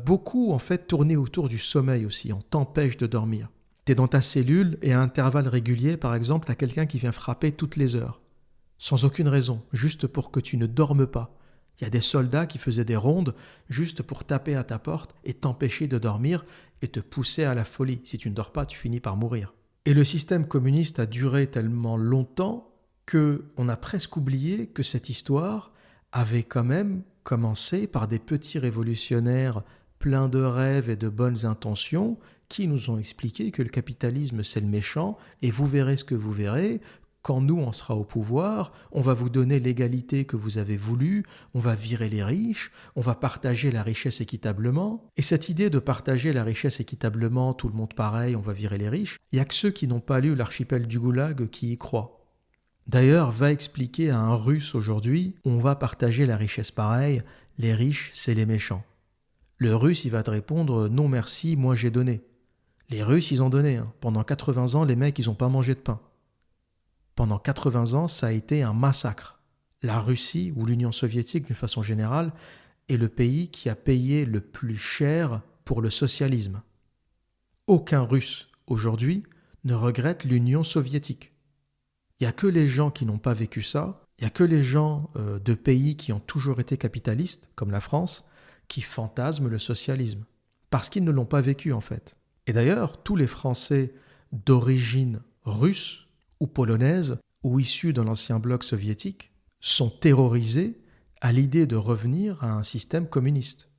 Beaucoup, en fait, tournaient autour du sommeil aussi, on t'empêche de dormir. Tu es dans ta cellule, et à intervalles réguliers, par exemple, tu as quelqu'un qui vient frapper toutes les heures, sans aucune raison, juste pour que tu ne dormes pas. Il y a des soldats qui faisaient des rondes juste pour taper à ta porte et t'empêcher de dormir et te pousser à la folie. Si tu ne dors pas, tu finis par mourir. Et le système communiste a duré tellement longtemps qu'on a presque oublié que cette histoire avait quand même commencé par des petits révolutionnaires pleins de rêves et de bonnes intentions qui nous ont expliqué que le capitalisme c'est le méchant et vous verrez ce que vous verrez. Quand nous, on sera au pouvoir, on va vous donner l'égalité que vous avez voulu, on va virer les riches, on va partager la richesse équitablement. Et cette idée de partager la richesse équitablement, tout le monde pareil, on va virer les riches, il n'y a que ceux qui n'ont pas lu l'archipel du goulag qui y croient. D'ailleurs, va expliquer à un Russe aujourd'hui, on va partager la richesse pareil, les riches, c'est les méchants. Le Russe, il va te répondre, non merci, moi j'ai donné. Les Russes, ils ont donné. Pendant 80 ans, les mecs, ils n'ont pas mangé de pain. Pendant 80 ans, ça a été un massacre. La Russie, ou l'Union soviétique d'une façon générale, est le pays qui a payé le plus cher pour le socialisme. Aucun Russe, aujourd'hui, ne regrette l'Union soviétique. Il n'y a que les gens qui n'ont pas vécu ça, il n'y a que les gens de pays qui ont toujours été capitalistes, comme la France, qui fantasment le socialisme. Parce qu'ils ne l'ont pas vécu, en fait. Et d'ailleurs, tous les Français d'origine russe, ou polonaises, ou issues de l'ancien bloc soviétique, sont terrorisés à l'idée de revenir à un système communiste.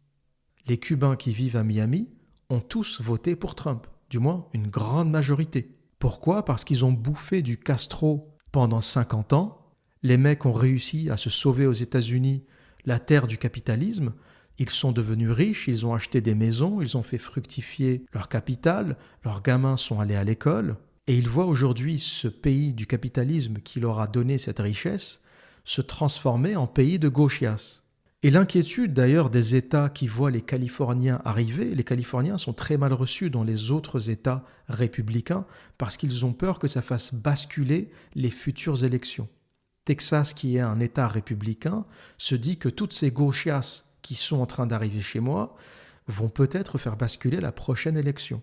Les Cubains qui vivent à Miami ont tous voté pour Trump, du moins une grande majorité. Pourquoi ? Parce qu'ils ont bouffé du Castro pendant 50 ans, les mecs ont réussi à se sauver aux États-Unis la terre du capitalisme, ils sont devenus riches, ils ont acheté des maisons, ils ont fait fructifier leur capital, leurs gamins sont allés à l'école, et ils voient aujourd'hui ce pays du capitalisme qui leur a donné cette richesse se transformer en pays de gauchias. Et l'inquiétude d'ailleurs des États qui voient les Californiens arriver, les Californiens sont très mal reçus dans les autres États républicains parce qu'ils ont peur que ça fasse basculer les futures élections. Texas, qui est un État républicain, se dit que toutes ces gauchias qui sont en train d'arriver chez moi vont peut-être faire basculer la prochaine élection.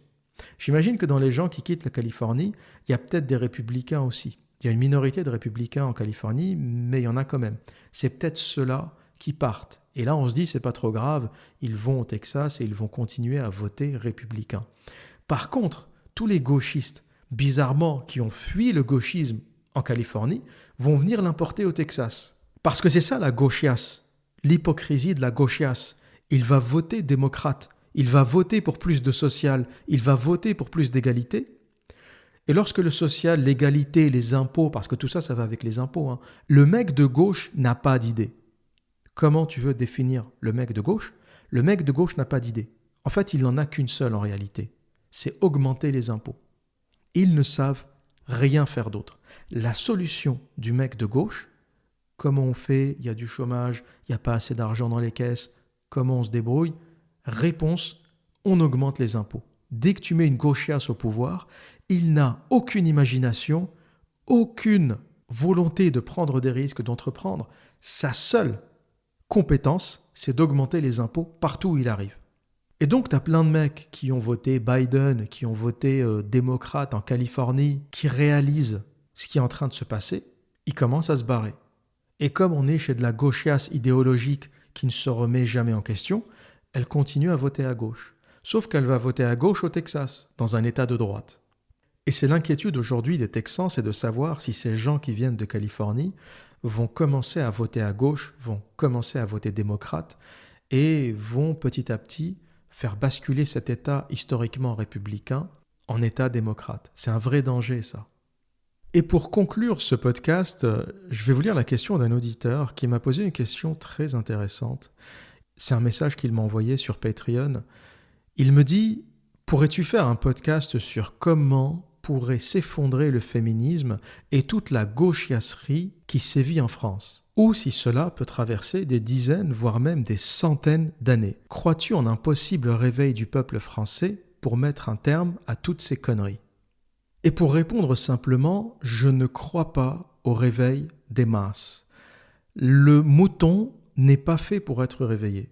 J'imagine que dans les gens qui quittent la Californie, il y a peut-être des républicains aussi. Il y a une minorité de républicains en Californie, mais il y en a quand même. C'est peut-être ceux-là qui partent. Et là, on se dit, c'est pas trop grave, ils vont au Texas et ils vont continuer à voter républicain. Par contre, tous les gauchistes, bizarrement, qui ont fui le gauchisme en Californie, vont venir l'importer au Texas. Parce que c'est ça la gauchiasse, l'hypocrisie de la gauchiasse. Il va voter démocrate, il va voter pour plus de social, il va voter pour plus d'égalité. Et lorsque le social, l'égalité, les impôts, parce que tout ça, ça va avec les impôts, le mec de gauche n'a pas d'idée. Comment tu veux définir le mec de gauche ? Le mec de gauche n'a pas d'idée. En fait, il n'en a qu'une seule en réalité. C'est augmenter les impôts. Ils ne savent rien faire d'autre. La solution du mec de gauche, comment on fait ? Il y a du chômage, il n'y a pas assez d'argent dans les caisses, comment on se débrouille ? Réponse, on augmente les impôts. Dès que tu mets une gauchiasse au pouvoir, il n'a aucune imagination, aucune volonté de prendre des risques, d'entreprendre. Sa seule compétence, c'est d'augmenter les impôts partout où il arrive. Et donc, tu as plein de mecs qui ont voté Biden, qui ont voté démocrate en Californie, qui réalisent ce qui est en train de se passer, ils commencent à se barrer. Et comme on est chez de la gauchiasse idéologique qui ne se remet jamais en question, elle continue à voter à gauche. Sauf qu'elle va voter à gauche au Texas, dans un État de droite. Et c'est l'inquiétude aujourd'hui des Texans, c'est de savoir si ces gens qui viennent de Californie vont commencer à voter à gauche, vont commencer à voter démocrate et vont petit à petit faire basculer cet État historiquement républicain en État démocrate. C'est un vrai danger, ça. Et pour conclure ce podcast, je vais vous lire la question d'un auditeur qui m'a posé une question très intéressante. C'est un message qu'il m'a envoyé sur Patreon. Il me dit « Pourrais-tu faire un podcast sur comment pourrait s'effondrer le féminisme et toute la gauchiasserie qui sévit en France ? Ou si cela peut traverser des dizaines, voire même des centaines d'années. Crois-tu en un possible réveil du peuple français pour mettre un terme à toutes ces conneries ?» Et pour répondre simplement, je ne crois pas au réveil des masses. Le mouton n'est pas fait pour être réveillé.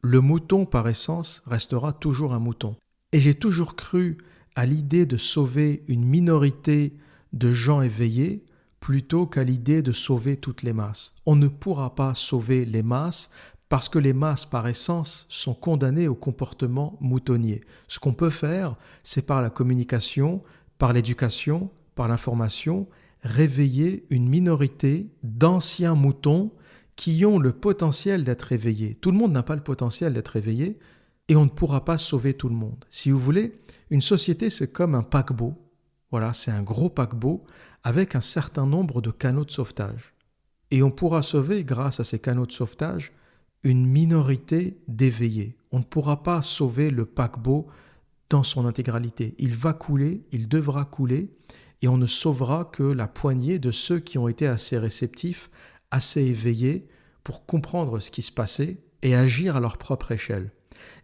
Le mouton, par essence, restera toujours un mouton. Et j'ai toujours cru à l'idée de sauver une minorité de gens éveillés plutôt qu'à l'idée de sauver toutes les masses. On ne pourra pas sauver les masses parce que les masses, par essence, sont condamnées au comportement moutonnier. Ce qu'on peut faire, c'est par la communication, par l'éducation, par l'information, réveiller une minorité d'anciens moutons qui ont le potentiel d'être éveillés. Tout le monde n'a pas le potentiel d'être éveillé et on ne pourra pas sauver tout le monde. Si vous voulez, une société, c'est comme un paquebot. Voilà, c'est un gros paquebot avec un certain nombre de canaux de sauvetage. Et on pourra sauver, grâce à ces canaux de sauvetage, une minorité d'éveillés. On ne pourra pas sauver le paquebot dans son intégralité. Il va couler, il devra couler, et on ne sauvera que la poignée de ceux qui ont été assez réceptifs, assez éveillés pour comprendre ce qui se passait et agir à leur propre échelle.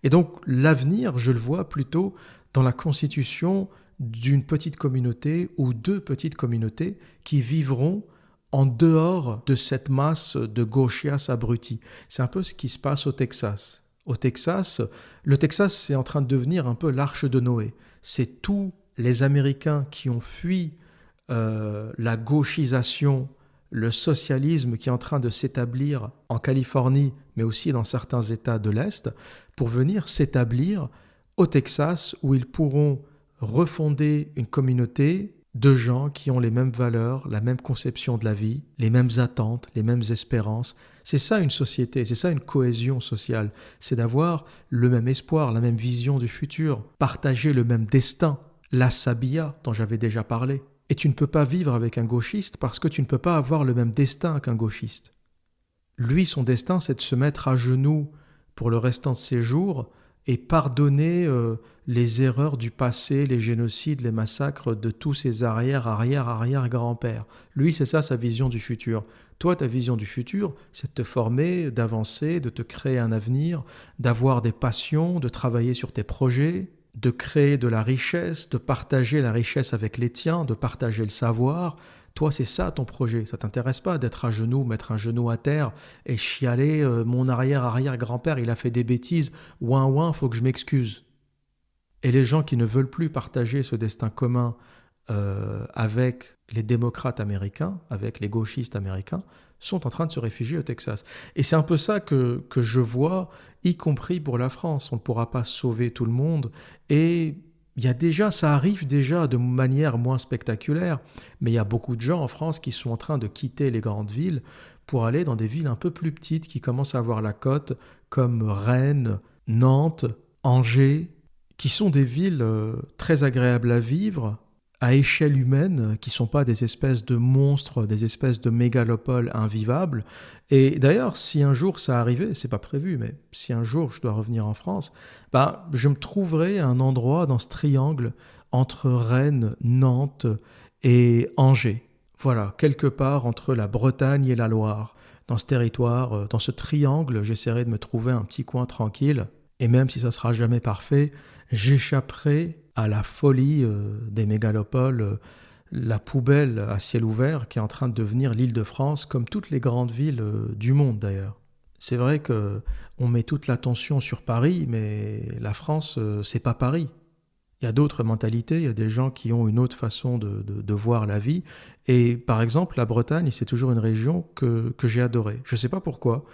Et donc l'avenir, je le vois plutôt dans la constitution d'une petite communauté ou deux petites communautés qui vivront en dehors de cette masse de gauchias abrutis. C'est un peu ce qui se passe au Texas. Au Texas, le Texas, c'est en train de devenir un peu l'arche de Noé. C'est tous les Américains qui ont fui la gauchisation, le socialisme qui est en train de s'établir en Californie, mais aussi dans certains États de l'Est, pour venir s'établir au Texas où ils pourront refonder une communauté de gens qui ont les mêmes valeurs, la même conception de la vie, les mêmes attentes, les mêmes espérances. C'est ça une société, c'est ça une cohésion sociale. C'est d'avoir le même espoir, la même vision du futur, partager le même destin, la sabia dont j'avais déjà parlé. Et tu ne peux pas vivre avec un gauchiste parce que tu ne peux pas avoir le même destin qu'un gauchiste. Lui, son destin, c'est de se mettre à genoux pour le restant de ses jours et pardonner les erreurs du passé, les génocides, les massacres de tous ses arrière-grands-pères. Lui, c'est ça sa vision du futur. Toi, ta vision du futur, c'est de te former, d'avancer, de te créer un avenir, d'avoir des passions, de travailler sur tes projets, de créer de la richesse, de partager la richesse avec les tiens, de partager le savoir. Toi, c'est ça ton projet. Ça t'intéresse pas d'être à genoux, mettre un genou à terre et chialer mon arrière-grand-père, il a fait des bêtises. Ouin, faut que je m'excuse. Et les gens qui ne veulent plus partager ce destin commun avec les démocrates américains, avec les gauchistes américains, sont en train de se réfugier au Texas. Et c'est un peu ça que je vois, y compris pour la France. On ne pourra pas sauver tout le monde. Et ça arrive déjà de manière moins spectaculaire, mais il y a beaucoup de gens en France qui sont en train de quitter les grandes villes pour aller dans des villes un peu plus petites qui commencent à avoir la cote, comme Rennes, Nantes, Angers, qui sont des villes très agréables à vivre, à échelle humaine, qui ne sont pas des espèces de monstres, des espèces de mégalopoles invivables. Et d'ailleurs, si un jour ça arrivait, c'est pas prévu, mais si un jour je dois revenir en France, je me trouverai un endroit dans ce triangle entre Rennes, Nantes et Angers. Voilà, quelque part entre la Bretagne et la Loire. Dans ce territoire, dans ce triangle, j'essaierai de me trouver un petit coin tranquille. Et même si ça ne sera jamais parfait, j'échapperai à la folie des mégalopoles, la poubelle à ciel ouvert qui est en train de devenir l'Île-de-France, comme toutes les grandes villes du monde d'ailleurs. C'est vrai qu'on met toute l'attention sur Paris, mais la France, c'est pas Paris. Il y a d'autres mentalités, il y a des gens qui ont une autre façon de voir la vie. Et par exemple, la Bretagne, c'est toujours une région que j'ai adorée. Je ne sais pas pourquoi,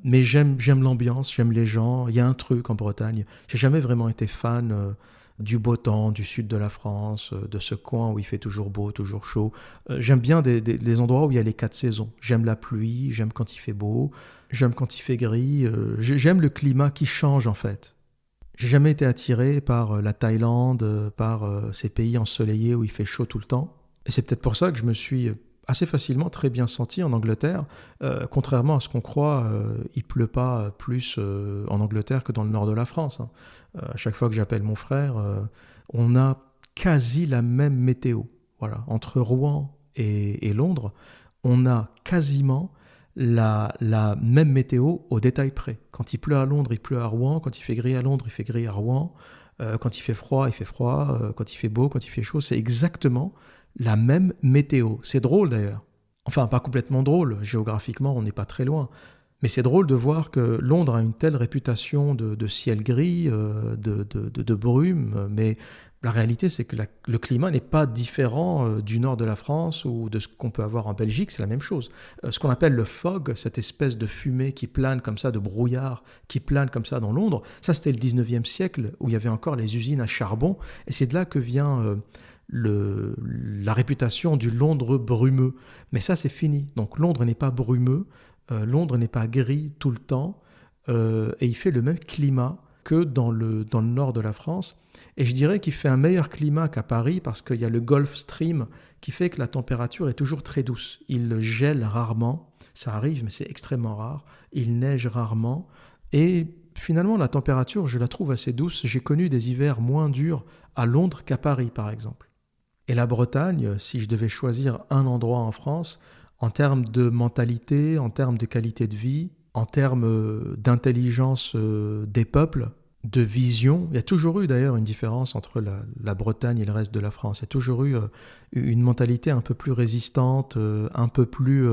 mais j'aime l'ambiance, j'aime les gens. Il y a un truc en Bretagne. J'ai jamais vraiment été fan du beau temps, du sud de la France, de ce coin où il fait toujours beau, toujours chaud. J'aime bien des endroits où il y a les 4 saisons. J'aime la pluie, j'aime quand il fait beau, j'aime quand il fait gris. J'aime le climat qui change en fait. J'ai jamais été attiré par la Thaïlande, par ces pays ensoleillés où il fait chaud tout le temps. Et c'est peut-être pour ça que je me suis assez facilement très bien senti en Angleterre. Contrairement à ce qu'on croit, il pleut pas plus en Angleterre que dans le nord de la France. À chaque fois que j'appelle mon frère, on a quasi la même météo. Voilà. Entre Rouen et Londres, on a quasiment la même météo au détail près. Quand il pleut à Londres, il pleut à Rouen. Quand il fait gris à Londres, il fait gris à Rouen. Quand il fait froid, il fait froid. Quand il fait beau, quand il fait chaud, c'est exactement la même météo. C'est drôle d'ailleurs. Enfin, pas complètement drôle. Géographiquement, on n'est pas très loin. Mais c'est drôle de voir que Londres a une telle réputation de ciel gris, de brume, mais la réalité, c'est que le climat n'est pas différent du nord de la France ou de ce qu'on peut avoir en Belgique, c'est la même chose. Ce qu'on appelle le fog, cette espèce de fumée qui plane comme ça, de brouillard qui plane comme ça dans Londres, ça c'était le 19e siècle où il y avait encore les usines à charbon, et c'est de là que vient la réputation du Londres brumeux. Mais ça, c'est fini. Donc Londres n'est pas brumeux, Londres n'est pas gris tout le temps, et il fait le même climat que dans le nord de la France. Et je dirais qu'il fait un meilleur climat qu'à Paris parce qu'il y a le Gulf Stream qui fait que la température est toujours très douce. Il gèle rarement, ça arrive mais c'est extrêmement rare, il neige rarement et finalement la température je la trouve assez douce. J'ai connu des hivers moins durs à Londres qu'à Paris par exemple. Et la Bretagne, si je devais choisir un endroit en France, en termes de mentalité, en termes de qualité de vie, en termes d'intelligence des peuples, de vision. Il y a toujours eu d'ailleurs une différence entre la Bretagne et le reste de la France. Il y a toujours eu une mentalité un peu plus résistante, un peu plus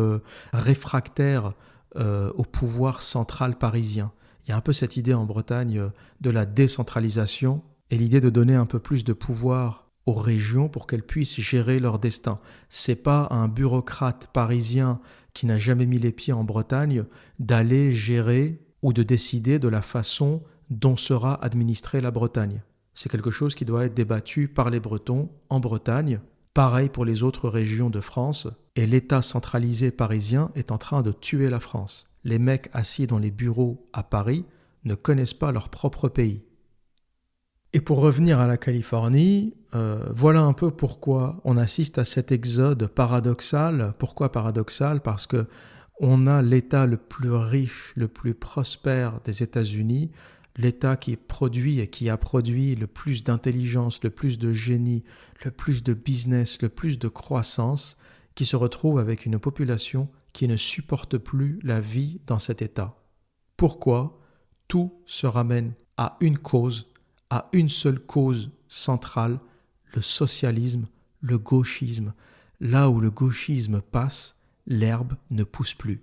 réfractaire au pouvoir central parisien. Il y a un peu cette idée en Bretagne de la décentralisation et l'idée de donner un peu plus de pouvoir aux régions pour qu'elles puissent gérer leur destin. C'est pas un bureaucrate parisien qui n'a jamais mis les pieds en Bretagne d'aller gérer ou de décider de la façon dont sera administrée la Bretagne. C'est quelque chose qui doit être débattu par les Bretons en Bretagne, pareil pour les autres régions de France, et l'État centralisé parisien est en train de tuer la France. Les mecs assis dans les bureaux à Paris ne connaissent pas leur propre pays. Et pour revenir à la Californie, voilà un peu pourquoi on assiste à cet exode paradoxal. Pourquoi paradoxal ? Parce que on a l'État le plus riche, le plus prospère des États-Unis, l'État qui produit et qui a produit le plus d'intelligence, le plus de génie, le plus de business, le plus de croissance, qui se retrouve avec une population qui ne supporte plus la vie dans cet État. Pourquoi ? Tout se ramène à une cause, à une seule cause centrale, le socialisme, le gauchisme. Là où le gauchisme passe, l'herbe ne pousse plus.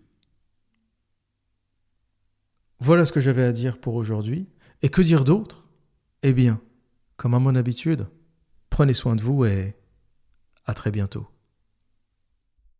Voilà ce que j'avais à dire pour aujourd'hui. Et que dire d'autre ? Eh bien, comme à mon habitude, prenez soin de vous et À très bientôt.